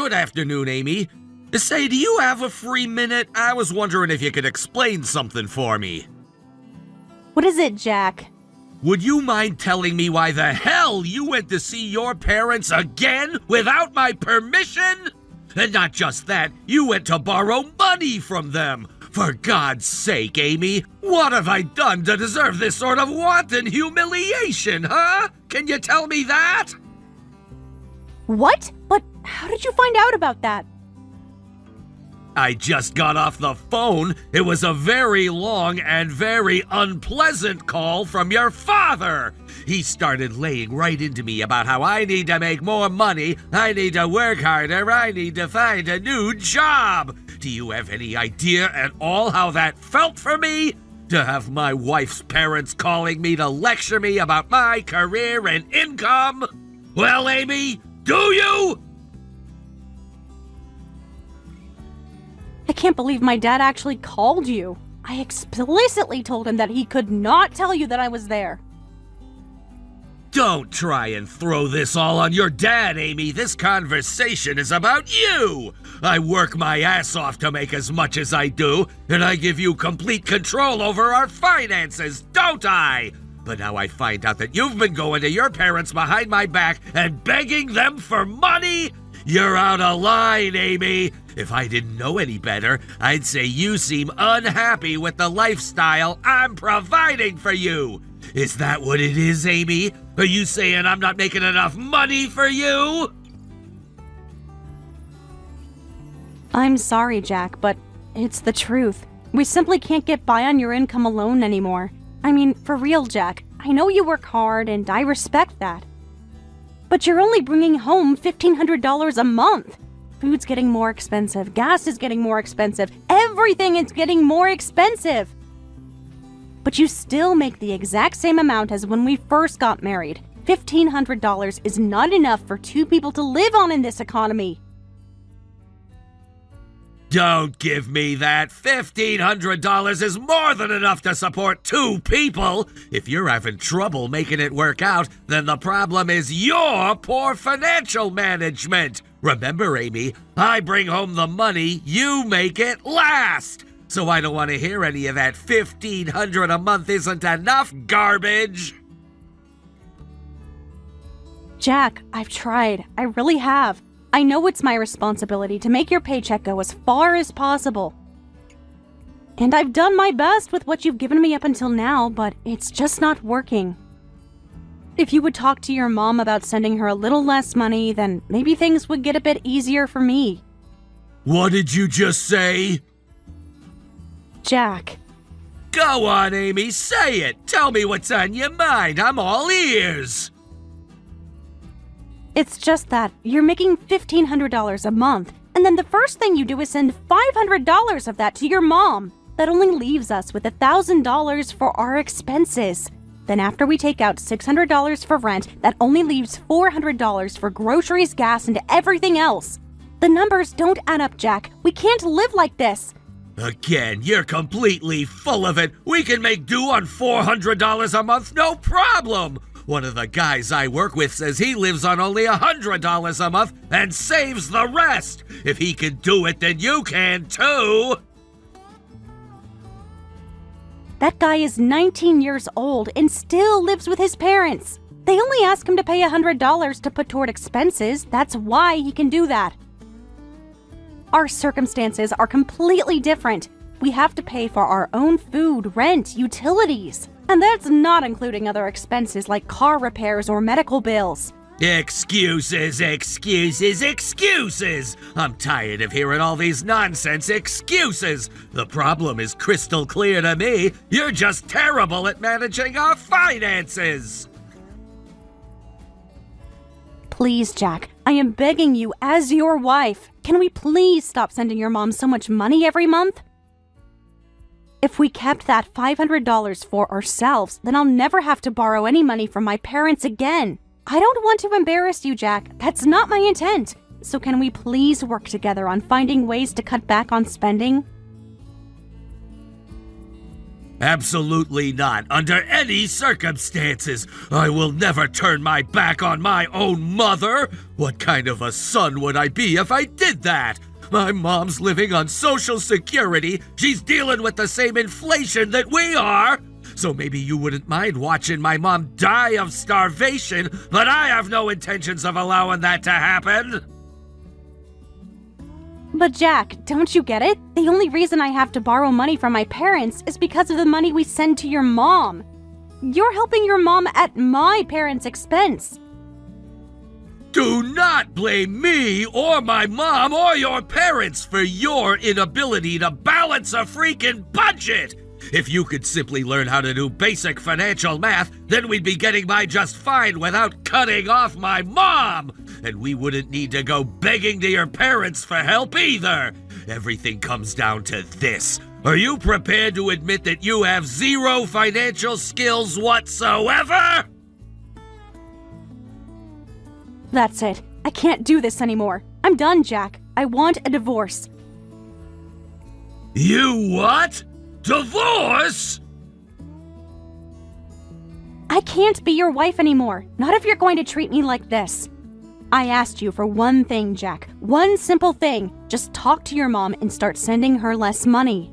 Good afternoon, Amy. Say, do you have a free minute? I was wondering if you could explain something for me. What is it, Jack? Would you mind telling me why the hell you went to see your parents again without my permission? And not just that, you went to borrow money from them. For God's sake, Amy, what have I done to deserve this sort of wanton humiliation, huh? Can you tell me that? What? But how did you find out about that? I just got off the phone. It was a very long and very unpleasant call from your father. He started laying right into me about how I need to make more money, I need to work harder, I need to find a new job. Do you have any idea at all how that felt for me? To have my wife's parents calling me to lecture me about my career and income? Well, Amy, do you? I can't believe my dad actually called you. I explicitly told him that he could not tell you that I was there. Don't try and throw this all on your dad, Amy. This conversation is about you. I work my ass off to make as much as I do, and I give you complete control over our finances, don't I? But now I find out that you've been going to your parents behind my back and begging them for money? You're out of line, Amy. If I didn't know any better, I'd say you seem unhappy with the lifestyle I'm providing for you. Is that what it is, Amy? Are you saying I'm not making enough money for you? I'm sorry, Jack, but it's the truth. We simply can't get by on your income alone anymore. I mean, for real, Jack. I know you work hard, and I respect that. But you're only bringing home $1,500 a month. Food's getting more expensive, gas is getting more expensive, everything is getting more expensive. But you still make the exact same amount as when we first got married. $1,500 is not enough for two people to live on in this economy. Don't give me that. $1,500 is more than enough to support two people. If you're having trouble making it work out, then the problem is your poor financial management. Remember, Amy, I bring home the money, you make it last. So I don't want to hear any of that $1,500 a month isn't enough garbage. Jack, I've tried. I really have. I know it's my responsibility to make your paycheck go as far as possible. And I've done my best with what you've given me up until now, but it's just not working. If you would talk to your mom about sending her a little less money, then maybe things would get a bit easier for me. What did you just say? Jack. Go on, Amy, say it. Tell me what's on your mind. I'm all ears. It's just that you're making $1,500 a month, and then the first thing you do is send $500 of that to your mom. That only leaves us with $1,000 for our expenses. Then after we take out $600 for rent, that only leaves $400 for groceries, gas, and everything else. The numbers don't add up, Jack. We can't live like this. Again, you're completely full of it. We can make do on $400 a month, no problem. One of the guys I work with says he lives on only $100 a month and saves the rest. If he can do it, then you can too. That guy is 19 years old and still lives with his parents. They only ask him to pay $100 to put toward expenses. That's why he can do that. Our circumstances are completely different. We have to pay for our own food, rent, utilities. And that's not including other expenses like car repairs or medical bills. Excuses, excuses, excuses! I'm tired of hearing all these nonsense excuses. The problem is crystal clear to me. You're just terrible at managing our finances. Please, Jack, I am begging you as your wife. Can we please stop sending your mom so much money every month? If we kept that $500 for ourselves, then I'll never have to borrow any money from my parents again. I don't want to embarrass you, Jack. That's not my intent. So can we please work together on finding ways to cut back on spending? Absolutely not. Under any circumstances. I will never turn my back on my own mother. What kind of a son would I be if I did that? My mom's living on Social Security. She's dealing with the same inflation that we are. So maybe you wouldn't mind watching my mom die of starvation, but I have no intentions of allowing that to happen. But Jack, don't you get it? The only reason I have to borrow money from my parents is because of the money we send to your mom. You're helping your mom at my parents' expense. Do not blame me or my mom or your parents for your inability to balance a freaking budget. If you could simply learn how to do basic financial math, then we'd be getting by just fine without cutting off my mom. And we wouldn't need to go begging to your parents for help either. Everything comes down to this. Are you prepared to admit that you have zero financial skills whatsoever? That's it. I can't do this anymore. I'm done, Jack. I want a divorce. You what? Divorce? I can't be your wife anymore. Not if you're going to treat me like this. I asked you for one thing, Jack. One simple thing. Just talk to your mom and start sending her less money.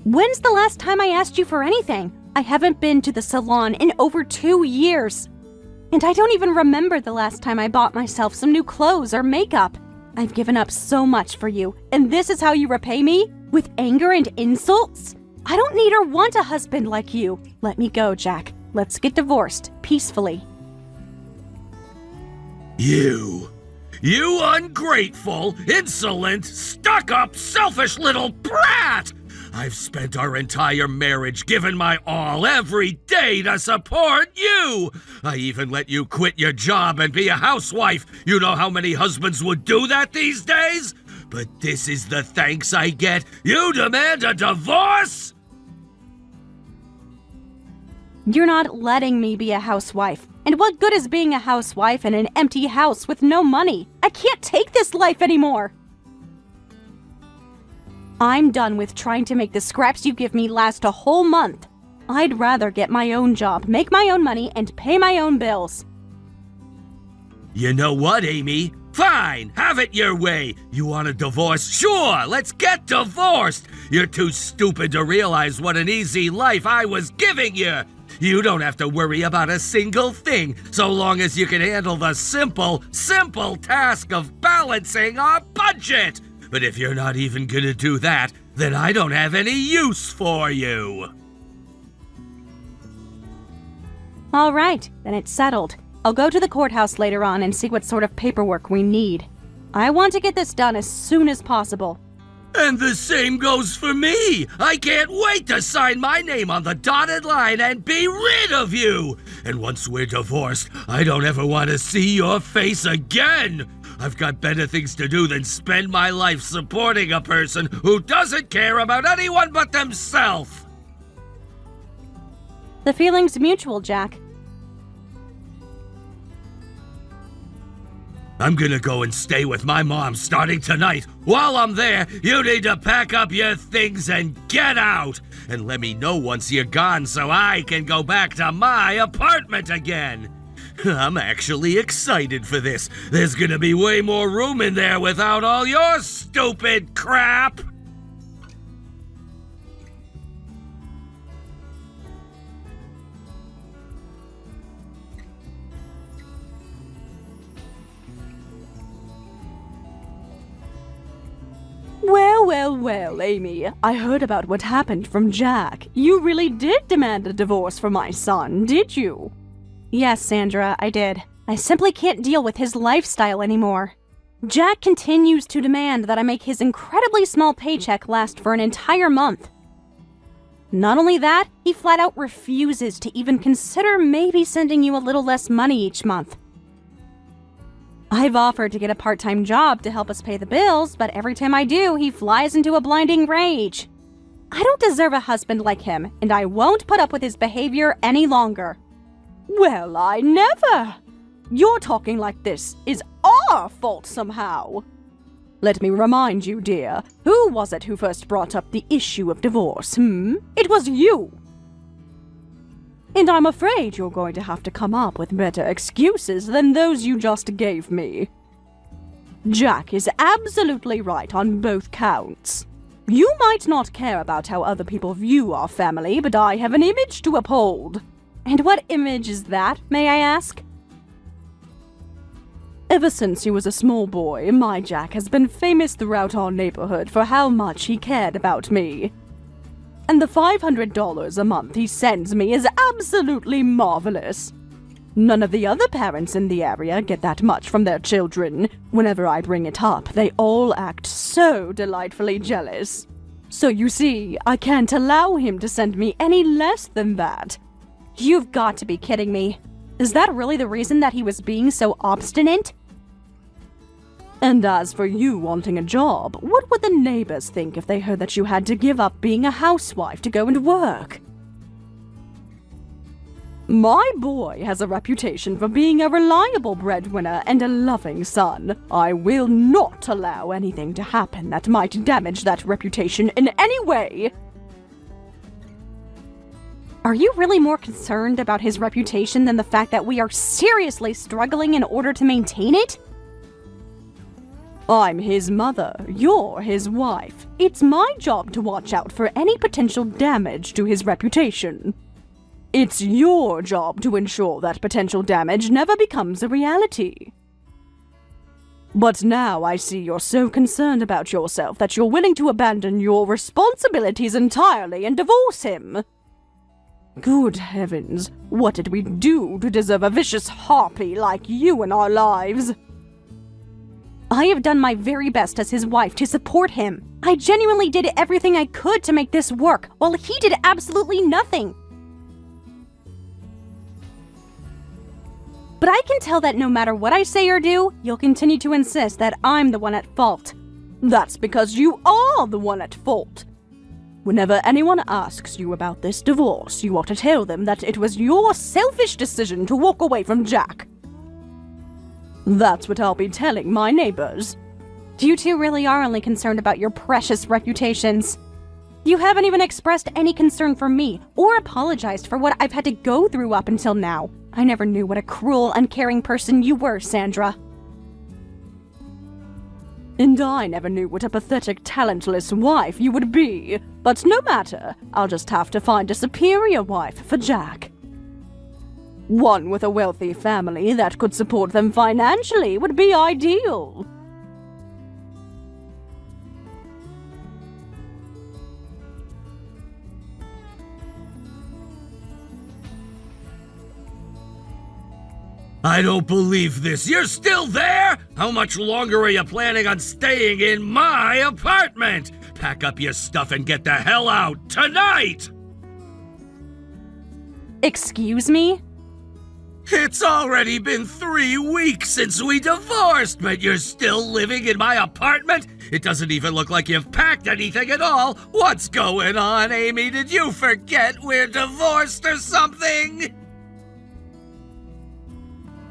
When's the last time I asked you for anything? I haven't been to the salon in over 2 years. And I don't even remember the last time I bought myself some new clothes or makeup. I've given up so much for you, and this is how you repay me? With anger and insults? I don't need or want a husband like you. Let me go, Jack. Let's get divorced peacefully. You ungrateful, insolent, stuck-up, selfish little brat! I've spent our entire marriage giving my all every day to support you! I even let you quit your job and be a housewife. You know how many husbands would do that these days? But this is the thanks I get. You demand a divorce? You're not letting me be a housewife. And what good is being a housewife in an empty house with no money? I can't take this life anymore. I'm done with trying to make the scraps you give me last a whole month. I'd rather get my own job, make my own money, and pay my own bills. You know what, Amy? Fine, have it your way. You want a divorce? Sure, let's get divorced. You're too stupid to realize what an easy life I was giving you. You don't have to worry about a single thing, so long as you can handle the simple task of balancing our budget. But if you're not even gonna do that, then I don't have any use for you. All right, then it's settled. I'll go to the courthouse later on and see what sort of paperwork we need. I want to get this done as soon as possible. And the same goes for me. I can't wait to sign my name on the dotted line and be rid of you. And once we're divorced, I don't ever want to see your face again. I've got better things to do than spend my life supporting a person who doesn't care about anyone but themselves. The feeling's mutual, Jack. I'm gonna go and stay with my mom starting tonight. While I'm there, you need to pack up your things and get out. And let me know once you're gone so I can go back to my apartment again. I'm actually excited for this. There's gonna be way more room in there without all your stupid crap. Well, Amy, I heard about what happened from Jack. You really did demand a divorce for my son, did you? Yes, Sandra, I did. I simply can't deal with his lifestyle anymore. Jack continues to demand that I make his incredibly small paycheck last for an entire month. Not only that, he flat out refuses to even consider maybe sending you a little less money each month. I've offered to get a part-time job to help us pay the bills, but every time I do, he flies into a blinding rage. I don't deserve a husband like him, and I won't put up with his behavior any longer. Well, I never! Your talking like this is our fault somehow. Let me remind you, dear, who was it who first brought up the issue of divorce, It was you! And I'm afraid you're going to have to come up with better excuses than those you just gave me. Jack is absolutely right on both counts. You might not care about how other people view our family, but I have an image to uphold. And what image is that, may I ask? Ever since he was a small boy, my Jack has been famous throughout our neighborhood for how much he cared about me. And the $500 a month he sends me is absolutely marvelous. None of the other parents in the area get that much from their children. Whenever I bring it up, they all act so delightfully jealous. So you see, I can't allow him to send me any less than that. You've got to be kidding me. Is that really the reason that he was being so obstinate? And as for you wanting a job, what would the neighbors think if they heard that you had to give up being a housewife to go and work? My boy has a reputation for being a reliable breadwinner and a loving son. I will not allow anything to happen that might damage that reputation in any way. Are you really more concerned about his reputation than the fact that we are seriously struggling in order to maintain it? I'm his mother, you're his wife. It's my job to watch out for any potential damage to his reputation. It's your job to ensure that potential damage never becomes a reality. But now I see you're so concerned about yourself that you're willing to abandon your responsibilities entirely and divorce him. Good heavens, what did we do to deserve a vicious harpy like you in our lives? I have done my very best as his wife to support him. I genuinely did everything I could to make this work, while he did absolutely nothing. But I can tell that no matter what I say or do, you'll continue to insist that I'm the one at fault. That's because you are the one at fault. Whenever anyone asks you about this divorce, you ought to tell them that it was your selfish decision to walk away from Jack. That's what I'll be telling my neighbors. You two really are only concerned about your precious reputations. You haven't even expressed any concern for me, or apologized for what I've had to go through up until now. I never knew what a cruel, uncaring person you were, Sandra. And I never knew what a pathetic, talentless wife you would be. But no matter, I'll just have to find a superior wife for Jack. One with a wealthy family that could support them financially would be ideal. I don't believe this. You're still there? How much longer are you planning on staying in my apartment? Pack up your stuff and get the hell out tonight! Excuse me? It's already been 3 weeks since we divorced, but you're still living in my apartment? It doesn't even look like you've packed anything at all. What's going on, Amy? Did you forget we're divorced or something?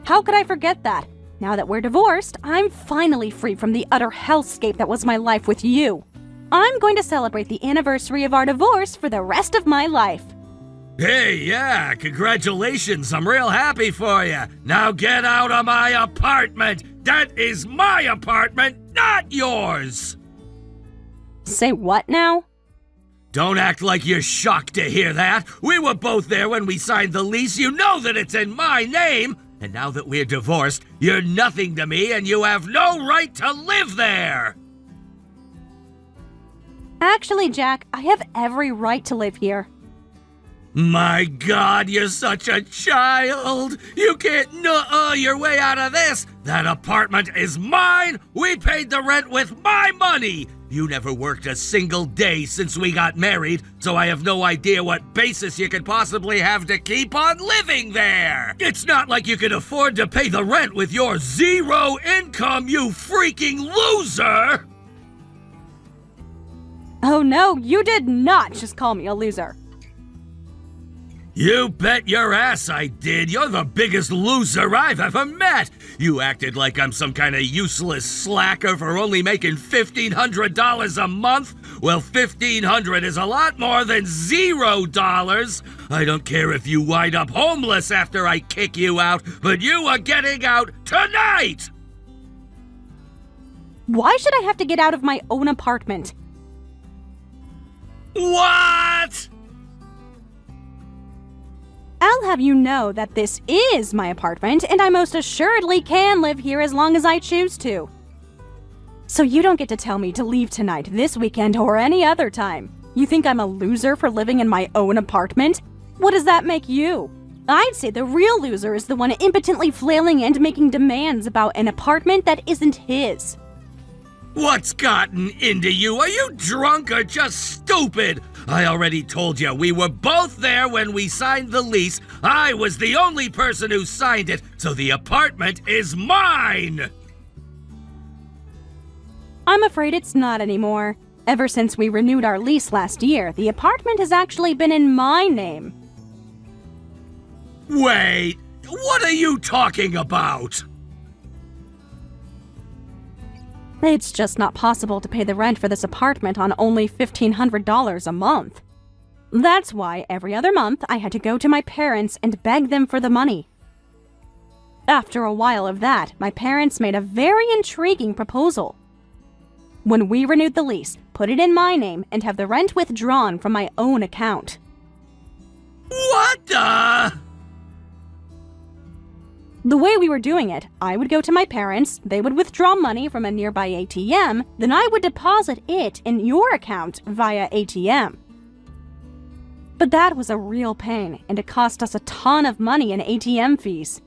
How could I forget that? Now that we're divorced, I'm finally free from the utter hellscape that was my life with you. I'm going to celebrate the anniversary of our divorce for the rest of my life. Hey, yeah, congratulations. I'm real happy for you. Now get out of my apartment. That is my apartment, not yours. Say what now? Don't act like you're shocked to hear that. We were both there when we signed the lease. You know that it's in my name. And now that we're divorced, you're nothing to me and you have no right to live there. Actually, Jack, I have every right to live here. My God, you're such a child! You can't nuh-uh your way out of this! That apartment is mine! We paid the rent with my money! You never worked a single day since we got married, so I have no idea what basis you could possibly have to keep on living there! It's not like you can afford to pay the rent with your zero income, you freaking loser! Oh no, you did not just call me a loser. You bet your ass I did. You're the biggest loser I've ever met. You acted like I'm some kind of useless slacker for only making $1,500 a month. Well, $1,500 is a lot more than $0. I don't care if you wind up homeless after I kick you out, but you are getting out tonight! Why should I have to get out of my own apartment? What? I'll have you know that this is my apartment, and I most assuredly can live here as long as I choose to. So you don't get to tell me to leave tonight, this weekend, or any other time. You think I'm a loser for living in my own apartment? What does that make you? I'd say the real loser is the one impotently flailing and making demands about an apartment that isn't his. What's gotten into you? Are you drunk or just stupid? I already told you, we were both there when we signed the lease. I was the only person who signed it, so the apartment is mine! I'm afraid it's not anymore. Ever since we renewed our lease last year, the apartment has actually been in my name. Wait, what are you talking about? It's just not possible to pay the rent for this apartment on only $1,500 a month. That's why every other month I had to go to my parents and beg them for the money. After a while of that, my parents made a very intriguing proposal. When we renewed the lease, put it in my name and have the rent withdrawn from my own account. What the? The way we were doing it, I would go to my parents, they would withdraw money from a nearby ATM, then I would deposit it in your account via ATM. But that was a real pain, and it cost us a ton of money in ATM fees.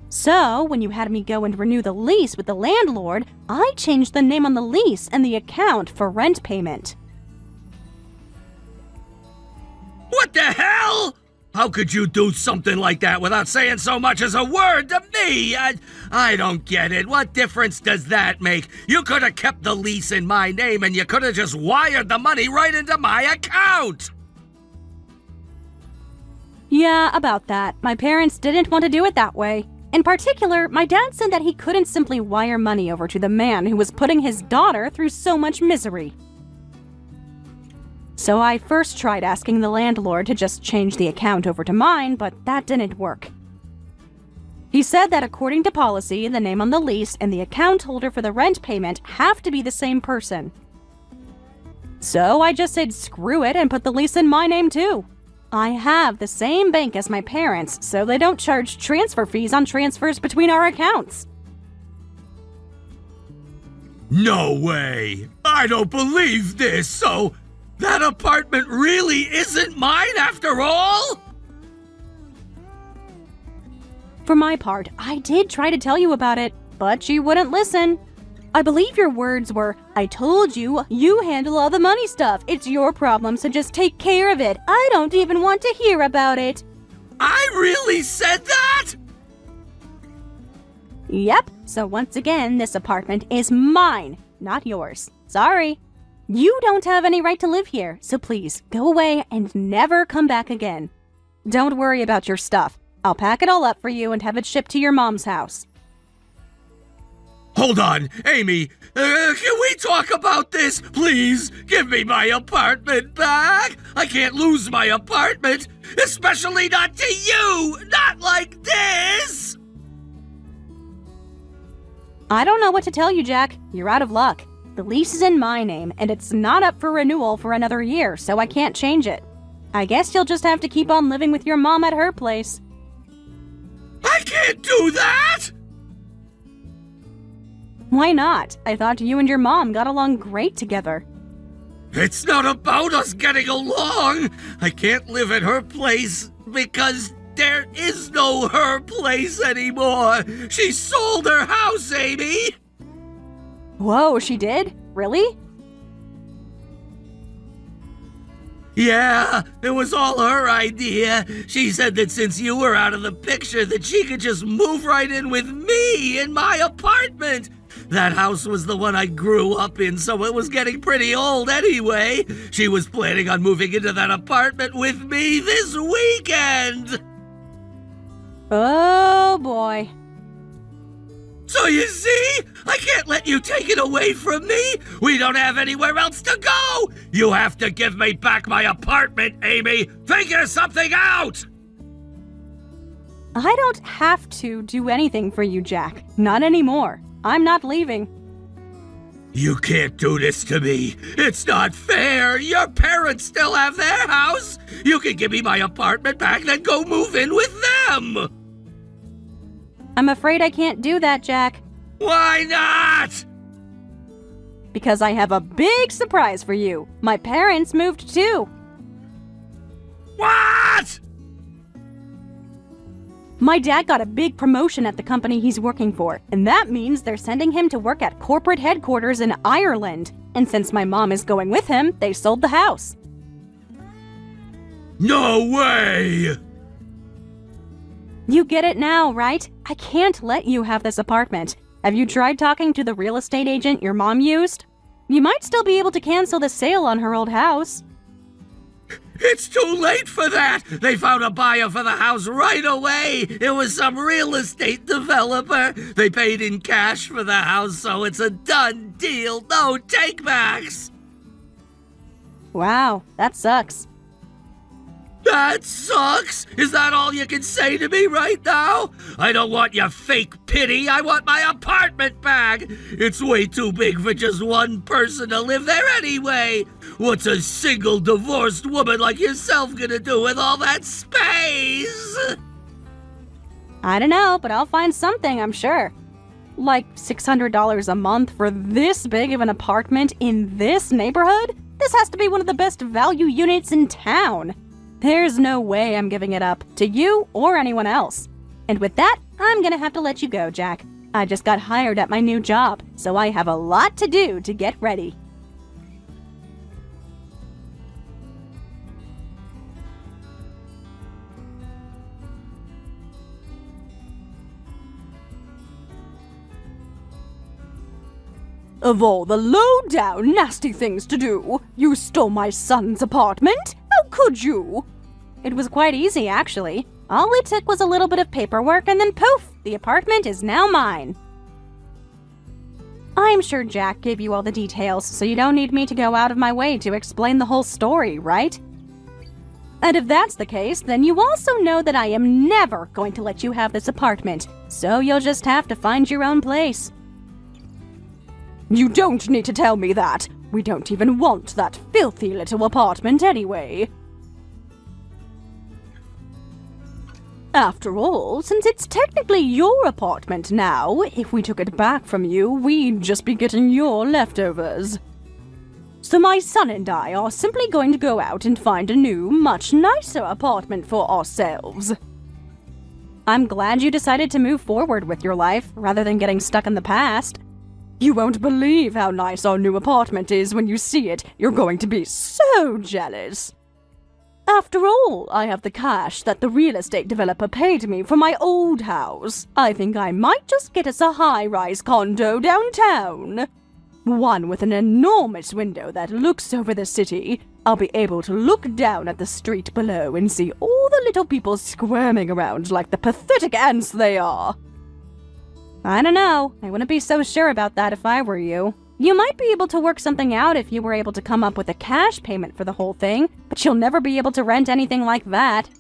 So, when you had me go and renew the lease with the landlord, I changed the name on the lease and the account for rent payment. What the hell? How could you do something like that without saying so much as a word to me? I don't get it. What difference does that make? You could have kept the lease in my name and you could have just wired the money right into my account. Yeah, about that. My parents didn't want to do it that way. In particular, my dad said that he couldn't simply wire money over to the man who was putting his daughter through so much misery. So I first tried asking the landlord to just change the account over to mine, but that didn't work. He said that according to policy, the name on the lease and the account holder for the rent payment have to be the same person. So I just said screw it and put the lease in my name too. I have the same bank as my parents, so they don't charge transfer fees on transfers between our accounts. No way! I don't believe this, so that apartment really isn't mine after all? For my part, I did try to tell you about it, but you wouldn't listen. I believe your words were, I told you, you handle all the money stuff. It's your problem, so just take care of it. I don't even want to hear about it. I really said that? Yep, so once again, this apartment is mine, not yours. Sorry. You don't have any right to live here, so please, go away and never come back again. Don't worry about your stuff. I'll pack it all up for you and have it shipped to your mom's house. Hold on, Amy, can we talk about this? Please, give me my apartment back. I can't lose my apartment, especially not to you, not like this. I don't know what to tell you, Jack. You're out of luck. The lease is in my name, and it's not up for renewal for another year, so I can't change it. I guess you'll just have to keep on living with your mom at her place. I can't do that! Why not? I thought you and your mom got along great together. It's not about us getting along. I can't live at her place because there is no her place anymore. She sold her house, Amy. Whoa, she did? Really? Yeah, it was all her idea. She said that since you were out of the picture, that she could just move right in with me in my apartment. That house was the one I grew up in, so it was getting pretty old anyway. She was planning on moving into that apartment with me this weekend. Oh boy. So you see, I can't let you take it away from me. We don't have anywhere else to go. You have to give me back my apartment, Amy. Figure something out. I don't have to do anything for you, Jack. Not anymore. I'm not leaving. You can't do this to me. It's not fair. Your parents still have their house. You can give me my apartment back, then go move in with them. I'm afraid I can't do that, Jack. Why not? Because I have a big surprise for you. My parents moved too. What? My dad got a big promotion at the company he's working for, and that means they're sending him to work at corporate headquarters in Ireland. And since my mom is going with him, they sold the house. No way! You get it now, right? I can't let you have this apartment. Have you tried talking to the real estate agent your mom used? You might still be able to cancel the sale on her old house. It's too late for that! They found a buyer for the house right away! It was some real estate developer! They paid in cash for the house, so it's a done deal! No takebacks! Wow, that sucks. That sucks! Is that all you can say to me right now? I don't want your fake pity, I want my apartment back! It's way too big for just one person to live there anyway! What's a single divorced woman like yourself gonna do with all that space? I don't know, but I'll find something, I'm sure. Like $600 a month for this big of an apartment in this neighborhood? This has to be one of the best value units in town. There's no way I'm giving it up to you or anyone else. And with that, I'm gonna have to let you go, Jack. I just got hired at my new job, so I have a lot to do to get ready. Of all the low-down, nasty things to do, you stole my son's apartment? How could you? It was quite easy, actually. All it took was a little bit of paperwork, and then poof, the apartment is now mine. I'm sure Jack gave you all the details, so you don't need me to go out of my way to explain the whole story, right? And if that's the case, then you also know that I am never going to let you have this apartment, so you'll just have to find your own place. You don't need to tell me that. We don't even want that filthy little apartment anyway. After all, since it's technically your apartment now, if we took it back from you, we'd just be getting your leftovers. So my son and I are simply going to go out and find a new, much nicer apartment for ourselves. I'm glad you decided to move forward with your life, rather than getting stuck in the past. You won't believe how nice our new apartment is when you see it. You're going to be so jealous. After all, I have the cash that the real estate developer paid me for my old house. I think I might just get us a high-rise condo downtown. One with an enormous window that looks over the city. I'll be able to look down at the street below and see all the little people squirming around like the pathetic ants they are. I don't know. I wouldn't be so sure about that if I were you. You might be able to work something out if you were able to come up with a cash payment for the whole thing, but you'll never be able to rent anything like that.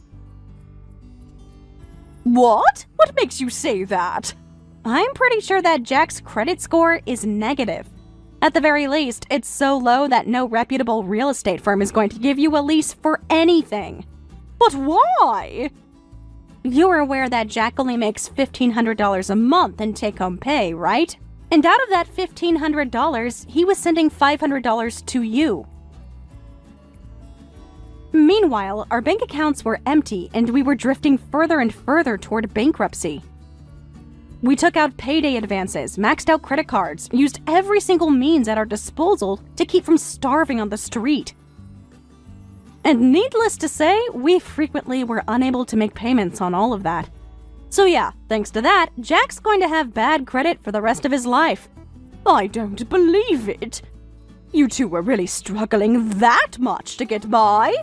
What? What makes you say that? I'm pretty sure that Jack's credit score is negative. At the very least, it's so low that no reputable real estate firm is going to give you a lease for anything. But why? You're aware that Jack only makes $1,500 a month in take-home pay, right? And out of that $1,500, he was sending $500 to you. Meanwhile, our bank accounts were empty and we were drifting further and further toward bankruptcy. We took out payday advances, maxed out credit cards, used every single means at our disposal to keep from starving on the street. And needless to say, we frequently were unable to make payments on all of that. So yeah, thanks to that, Jack's going to have bad credit for the rest of his life. I don't believe it. You two were really struggling that much to get by?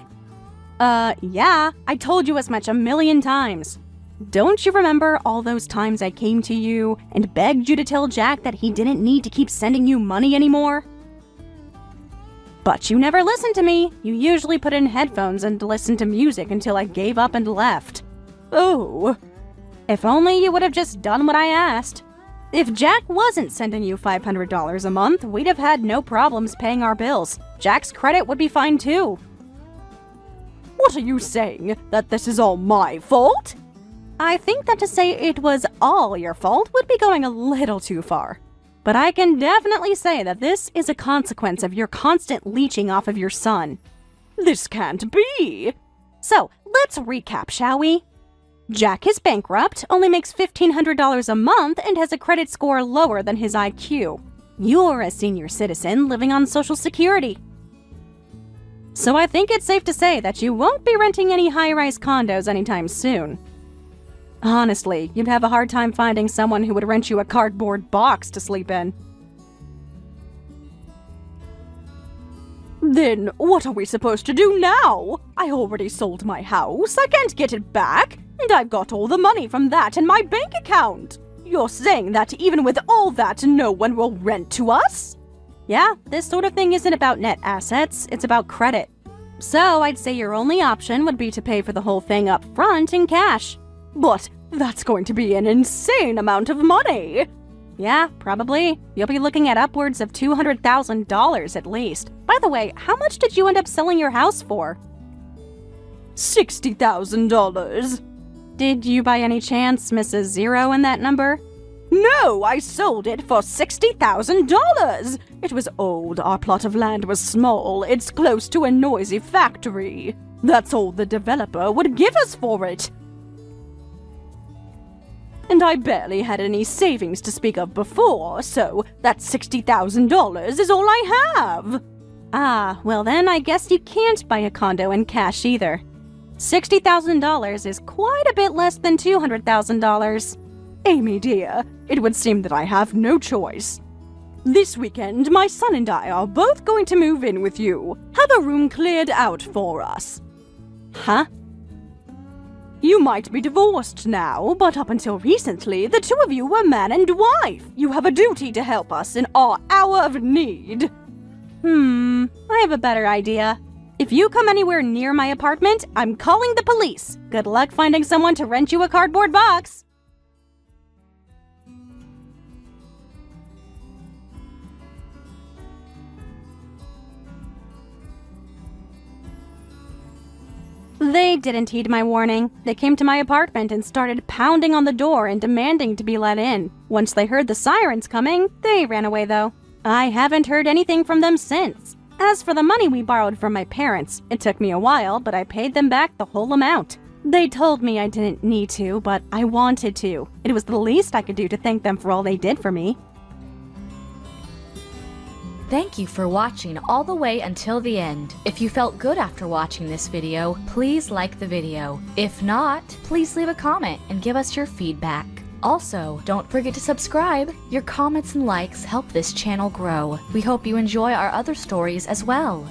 Yeah, I told you as much a million times. Don't you remember all those times I came to you and begged you to tell Jack that he didn't need to keep sending you money anymore? But you never listened to me. You usually put in headphones and listened to music until I gave up and left. Oh. If only you would have just done what I asked. If Jack wasn't sending you $500 a month, we'd have had no problems paying our bills. Jack's credit would be fine too. What are you saying? That this is all my fault? I think that to say it was all your fault would be going a little too far. But I can definitely say that this is a consequence of your constant leeching off of your son. This can't be! So, let's recap, shall we? Jack is bankrupt, only makes $1,500 a month, and has a credit score lower than his IQ. You're a senior citizen living on Social Security. So I think it's safe to say that you won't be renting any high-rise condos anytime soon. Honestly, you'd have a hard time finding someone who would rent you a cardboard box to sleep in. Then what are we supposed to do now? I already sold my house, I can't get it back, and I've got all the money from that in my bank account. You're saying that even with all that, no one will rent to us? Yeah, this sort of thing isn't about net assets, it's about credit. So I'd say your only option would be to pay for the whole thing up front in cash. But that's going to be an insane amount of money! Yeah, probably. You'll be looking at upwards of $200,000 at least. By the way, how much did you end up selling your house for? $60,000. Did you by any chance miss a zero in that number? No, I sold it for $60,000! It was old, our plot of land was small, it's close to a noisy factory. That's all the developer would give us for it. And I barely had any savings to speak of before, so that $60,000 is all I have! Ah, well then I guess you can't buy a condo in cash either. $60,000 is quite a bit less than $200,000. Amy dear, it would seem that I have no choice. This weekend, my son and I are both going to move in with you. Have a room cleared out for us. Huh? You might be divorced now, but up until recently, the two of you were man and wife. You have a duty to help us in our hour of need. I have a better idea. If you come anywhere near my apartment, I'm calling the police. Good luck finding someone to rent you a cardboard box. They didn't heed my warning. They came to my apartment and started pounding on the door and demanding to be let in. Once they heard the sirens coming, they ran away though. I haven't heard anything from them since. As for the money we borrowed from my parents, it took me a while, but I paid them back the whole amount. They told me I didn't need to, but I wanted to. It was the least I could do to thank them for all they did for me. Thank you for watching all the way until the end. If you felt good after watching this video, please like the video. If not, please leave a comment and give us your feedback. Also, don't forget to subscribe. Your comments and likes help this channel grow. We hope you enjoy our other stories as well.